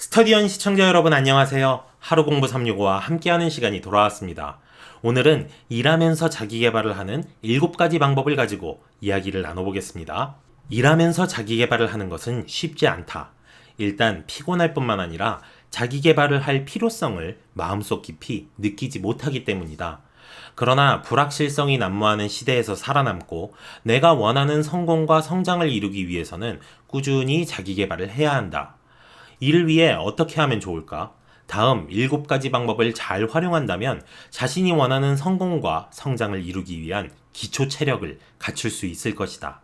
스터디언 시청자 여러분 안녕하세요. 하루 공부 365와 함께하는 시간이 돌아왔습니다. 오늘은 일하면서 자기계발을 하는 7가지 방법을 가지고 이야기를 나눠보겠습니다. 일하면서 자기계발을 하는 것은 쉽지 않다. 일단 피곤할 뿐만 아니라 자기계발을 할 필요성을 마음속 깊이 느끼지 못하기 때문이다. 그러나 불확실성이 난무하는 시대에서 살아남고 내가 원하는 성공과 성장을 이루기 위해서는 꾸준히 자기계발을 해야 한다. 이를 위해 어떻게 하면 좋을까? 다음 7가지 방법을 잘 활용한다면 자신이 원하는 성공과 성장을 이루기 위한 기초 체력을 갖출 수 있을 것이다.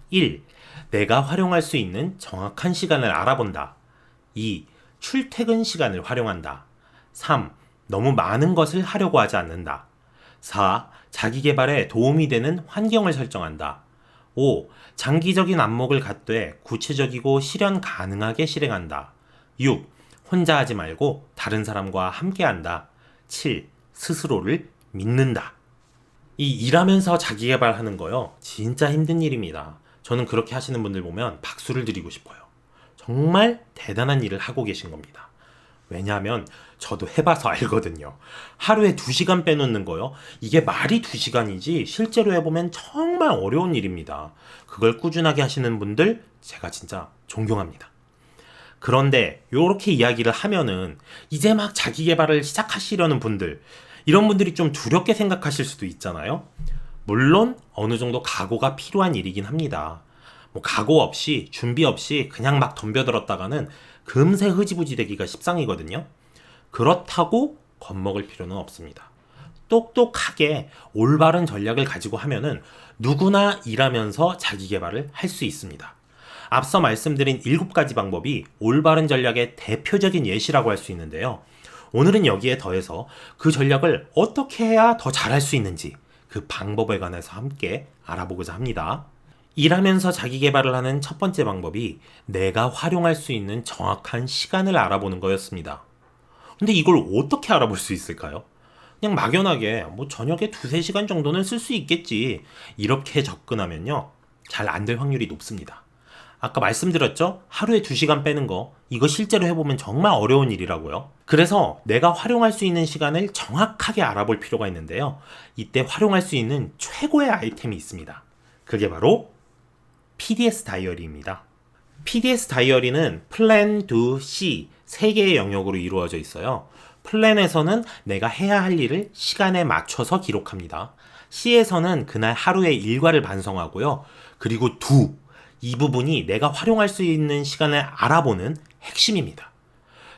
1. 내가 활용할 수 있는 정확한 시간을 알아본다. 2. 출퇴근 시간을 활용한다. 3. 너무 많은 것을 하려고 하지 않는다. 4. 자기 개발에 도움이 되는 환경을 설정한다. 5. 장기적인 안목을 갖되 구체적이고 실현 가능하게 실행한다. 6. 혼자 하지 말고 다른 사람과 함께한다. 7. 스스로를 믿는다. 이 일하면서 자기 개발하는 거요. 진짜 힘든 일입니다. 저는 그렇게 하시는 분들 보면 박수를 드리고 싶어요. 정말 대단한 일을 하고 계신 겁니다. 왜냐하면 저도 해봐서 알거든요. 하루에 2시간 빼놓는 거요. 이게 말이 2시간이지 실제로 해보면 정말 어려운 일입니다. 그걸 꾸준하게 하시는 분들 제가 진짜 존경합니다. 그런데 이렇게 이야기를 하면은 이제 막 자기 개발을 시작하시려는 분들, 이런 분들이 좀 두렵게 생각하실 수도 있잖아요. 물론 어느 정도 각오가 필요한 일이긴 합니다. 각오 없이 준비 없이 그냥 막 덤벼들었다가는 금세 흐지부지 되기가 십상이거든요. 그렇다고 겁먹을 필요는 없습니다. 똑똑하게 올바른 전략을 가지고 하면은 누구나 일하면서 자기 개발을 할 수 있습니다. 앞서 말씀드린 7가지 방법이 올바른 전략의 대표적인 예시라고 할 수 있는데요. 오늘은 여기에 더해서 그 전략을 어떻게 해야 더 잘할 수 있는지 그 방법에 관해서 함께 알아보고자 합니다. 일하면서 자기 개발을 하는 첫 번째 방법이 내가 활용할 수 있는 정확한 시간을 알아보는 거였습니다. 근데 이걸 어떻게 알아볼 수 있을까요? 그냥 막연하게 저녁에 2-3시간 정도는 쓸 수 있겠지, 이렇게 접근하면요 잘 안 될 확률이 높습니다. 아까 말씀드렸죠? 하루에 2시간 빼는 거, 이거 실제로 해보면 정말 어려운 일이라고요. 그래서 내가 활용할 수 있는 시간을 정확하게 알아볼 필요가 있는데요. 이때 활용할 수 있는 최고의 아이템이 있습니다. 그게 바로 PDS 다이어리입니다. PDS 다이어리는 플랜, 두, C 3개의 영역으로 이루어져 있어요. 플랜에서는 내가 해야 할 일을 시간에 맞춰서 기록합니다. C에서는 그날 하루의 일과를 반성하고요. 그리고 두, 이 부분이 내가 활용할 수 있는 시간을 알아보는 핵심입니다.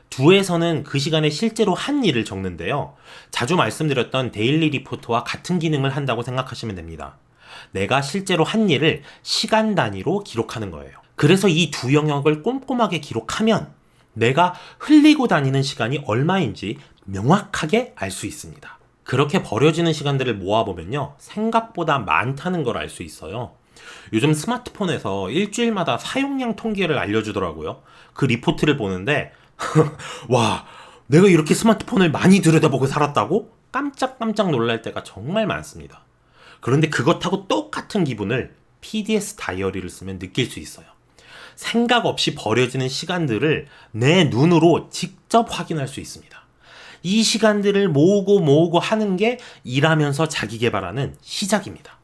두에서는 그 시간에 실제로 한 일을 적는데요. 자주 말씀드렸던 데일리 리포트와 같은 기능을 한다고 생각하시면 됩니다. 내가 실제로 한 일을 시간 단위로 기록하는 거예요. 그래서 이 두 영역을 꼼꼼하게 기록하면 내가 흘리고 다니는 시간이 얼마인지 명확하게 알 수 있습니다. 그렇게 버려지는 시간들을 모아보면요, 생각보다 많다는 걸 알 수 있어요. 요즘 스마트폰에서 일주일마다 사용량 통계를 알려주더라고요. 그 리포트를 보는데 와, 내가 이렇게 스마트폰을 많이 들여다보고 살았다고? 깜짝깜짝 놀랄 때가 정말 많습니다. 그런데 그것하고 똑같은 기분을 PDS 다이어리를 쓰면 느낄 수 있어요. 생각 없이 버려지는 시간들을 내 눈으로 직접 확인할 수 있습니다. 이 시간들을 모으고 하는 게 일하면서 자기 개발하는 시작입니다.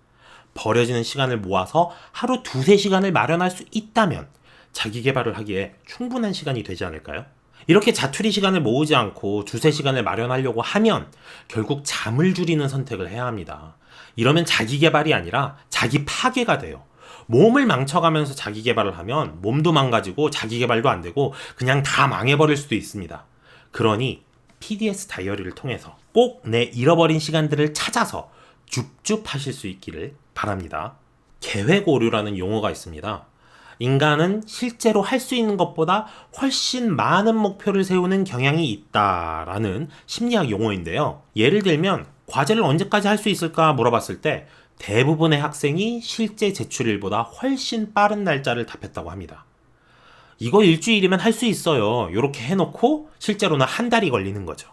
버려지는 시간을 모아서 하루 2-3시간을 마련할 수 있다면 자기 개발을 하기에 충분한 시간이 되지 않을까요? 이렇게 자투리 시간을 모으지 않고 2-3시간을 마련하려고 하면 결국 잠을 줄이는 선택을 해야 합니다. 이러면 자기 개발이 아니라 자기 파괴가 돼요. 몸을 망쳐가면서 자기 개발을 하면 몸도 망가지고 자기 개발도 안 되고 그냥 다 망해버릴 수도 있습니다. 그러니 PDS 다이어리를 통해서 꼭 내 잃어버린 시간들을 찾아서 줍줍 하실 수 있기를 바랍니다. 계획 오류라는 용어가 있습니다. 인간은 실제로 할 수 있는 것보다 훨씬 많은 목표를 세우는 경향이 있다라는 심리학 용어인데요. 예를 들면 과제를 언제까지 할 수 있을까 물어봤을 때 대부분의 학생이 실제 제출일보다 훨씬 빠른 날짜를 답했다고 합니다. 이거 일주일이면 할 수 있어요. 이렇게 해놓고 실제로는 한 달이 걸리는 거죠.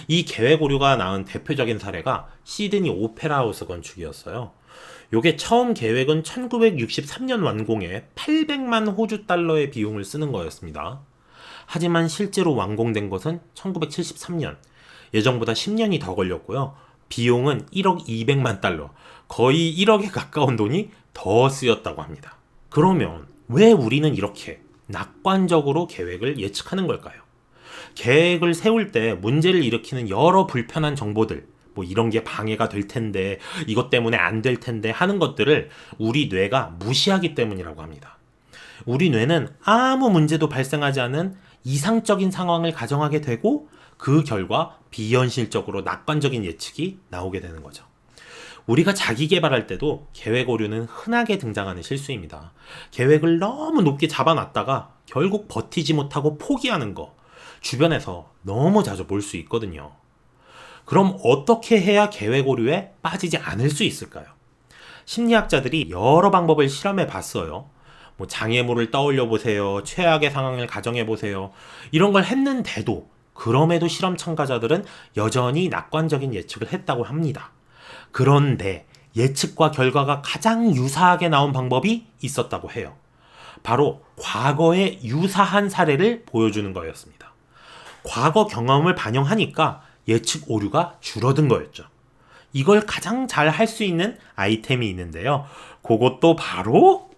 이 계획 오류가 낳은 대표적인 사례가 시드니 오페라 하우스 건축이었어요. 요게 처음 계획은 1963년 완공에 800만 호주 달러의 비용을 쓰는 거였습니다. 하지만 실제로 완공된 것은 1973년. 예정보다 10년이 더 걸렸고요. 비용은 1억 200만 달러, 거의 1억에 가까운 돈이 더 쓰였다고 합니다. 그러면 왜 우리는 이렇게 낙관적으로 계획을 예측하는 걸까요? 계획을 세울 때 문제를 일으키는 여러 불편한 정보들, 뭐 이런 게 방해가 될 텐데, 이것 때문에 안 될 텐데 하는 것들을 우리 뇌가 무시하기 때문이라고 합니다. 우리 뇌는 아무 문제도 발생하지 않은 이상적인 상황을 가정하게 되고 그 결과 비현실적으로 낙관적인 예측이 나오게 되는 거죠. 우리가 자기 개발할 때도 계획 오류는 흔하게 등장하는 실수입니다. 계획을 너무 높게 잡아놨다가 결국 버티지 못하고 포기하는 거, 주변에서 너무 자주 볼 수 있거든요. 그럼 어떻게 해야 계획 오류에 빠지지 않을 수 있을까요? 심리학자들이 여러 방법을 실험해 봤어요. 뭐 장애물을 떠올려 보세요. 최악의 상황을 가정해 보세요. 이런 걸 했는데도, 그럼에도 실험 참가자들은 여전히 낙관적인 예측을 했다고 합니다. 그런데 예측과 결과가 가장 유사하게 나온 방법이 있었다고 해요. 바로 과거의 유사한 사례를 보여주는 거였습니다. 과거 경험을 반영하니까 예측 오류가 줄어든 거였죠. 이걸 가장 잘 할 수 있는 아이템이 있는데요. 그것도 바로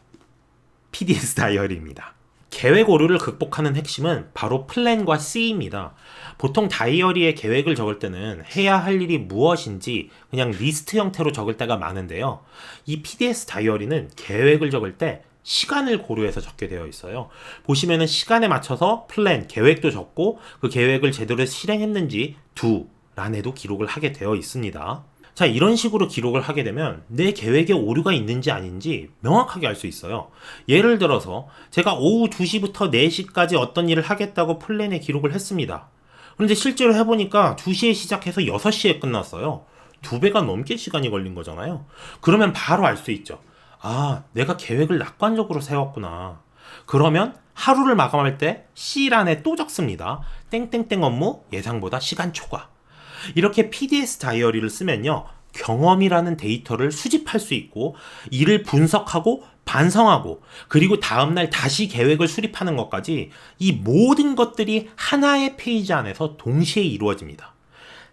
PDS 다이어리입니다. 계획 오류를 극복하는 핵심은 바로 플랜과 C입니다. 보통 다이어리에 계획을 적을 때는 해야 할 일이 무엇인지 그냥 리스트 형태로 적을 때가 많은데요. 이 PDS 다이어리는 계획을 적을 때 시간을 고려해서 적게 되어 있어요. 보시면은 시간에 맞춰서 플랜, 계획도 적고 그 계획을 제대로 실행했는지 란에도 기록을 하게 되어 있습니다. 자, 이런 식으로 기록을 하게 되면 내 계획에 오류가 있는지 아닌지 명확하게 알 수 있어요. 예를 들어서 제가 오후 2시부터 4시까지 어떤 일을 하겠다고 플랜에 기록을 했습니다. 그런데 실제로 해보니까 2시에 시작해서 6시에 끝났어요. 2배가 넘게 시간이 걸린 거잖아요. 그러면 바로 알 수 있죠. 아, 내가 계획을 낙관적으로 세웠구나. 그러면 하루를 마감할 때 C란에 또 적습니다. 땡땡땡 업무 예상보다 시간 초과. 이렇게 PDS 다이어리를 쓰면요, 경험이라는 데이터를 수집할 수 있고 이를 분석하고 반성하고 그리고 다음날 다시 계획을 수립하는 것까지 이 모든 것들이 하나의 페이지 안에서 동시에 이루어집니다.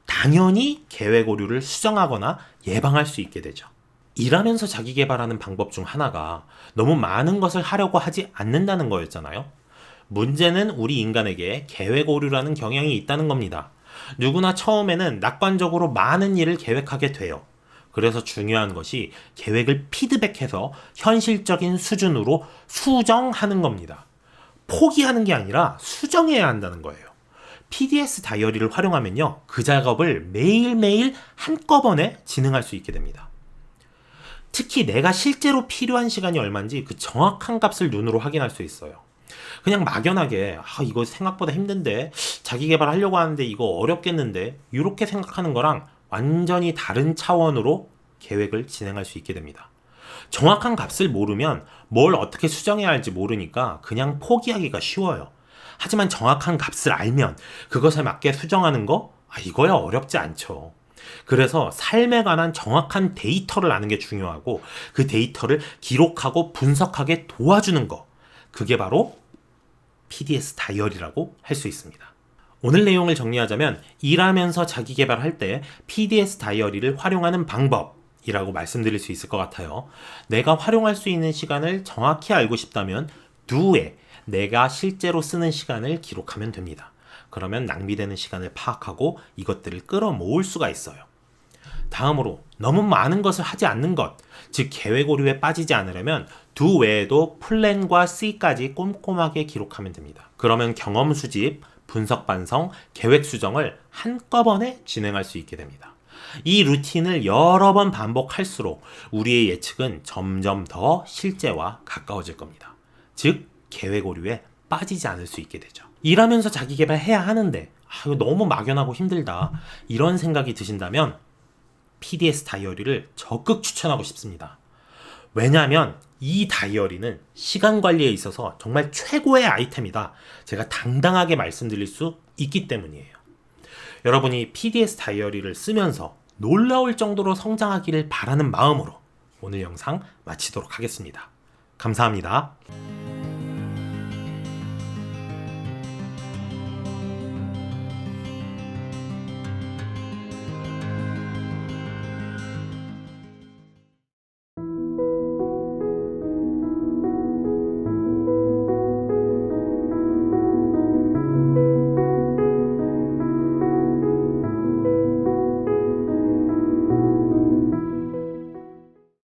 당연히 계획 오류를 수정하거나 예방할 수 있게 되죠. 일하면서 자기 개발하는 방법 중 하나가 너무 많은 것을 하려고 하지 않는다는 거였잖아요. 문제는 우리 인간에게 계획 오류라는 경향이 있다는 겁니다. 누구나 처음에는 낙관적으로 많은 일을 계획하게 돼요. 그래서 중요한 것이 계획을 피드백해서 현실적인 수준으로 수정하는 겁니다. 포기하는 게 아니라 수정해야 한다는 거예요. PDS 다이어리를 활용하면요, 그 작업을 매일매일 한꺼번에 진행할 수 있게 됩니다. 특히 내가 실제로 필요한 시간이 얼마인지 그 정확한 값을 눈으로 확인할 수 있어요. 그냥 막연하게 이거 생각보다 힘든데, 자기 개발하려고 하는데 이거 어렵겠는데, 이렇게 생각하는 거랑 완전히 다른 차원으로 계획을 진행할 수 있게 됩니다. 정확한 값을 모르면 뭘 어떻게 수정해야 할지 모르니까 그냥 포기하기가 쉬워요. 하지만 정확한 값을 알면 그것에 맞게 수정하는 거, 이거야 어렵지 않죠. 그래서 삶에 관한 정확한 데이터를 아는 게 중요하고 그 데이터를 기록하고 분석하게 도와주는 거, 그게 바로 PDS 다이어리라고 할 수 있습니다. 오늘 내용을 정리하자면 일하면서 자기 개발할 때 PDS 다이어리를 활용하는 방법이라고 말씀드릴 수 있을 것 같아요. 내가 활용할 수 있는 시간을 정확히 알고 싶다면 do에 내가 실제로 쓰는 시간을 기록하면 됩니다. 그러면 낭비되는 시간을 파악하고 이것들을 끌어모을 수가 있어요. 다음으로 너무 많은 것을 하지 않는 것, 즉 계획 오류에 빠지지 않으려면 do 외에도 플랜과 C까지 꼼꼼하게 기록하면 됩니다. 그러면 경험 수집, 분석 반성, 계획 수정을 한꺼번에 진행할 수 있게 됩니다. 이 루틴을 여러 번 반복할수록 우리의 예측은 점점 더 실제와 가까워질 겁니다. 즉 계획 오류에 빠지지 않을 수 있게 되죠. 일하면서 자기 개발해야 하는데 이거 너무 막연하고 힘들다, 이런 생각이 드신다면 PDS 다이어리를 적극 추천하고 싶습니다. 왜냐하면 이 다이어리는 시간 관리에 있어서 정말 최고의 아이템이다, 제가 당당하게 말씀드릴 수 있기 때문이에요. 여러분이 PDS 다이어리를 쓰면서 놀라울 정도로 성장하기를 바라는 마음으로 오늘 영상 마치도록 하겠습니다. 감사합니다.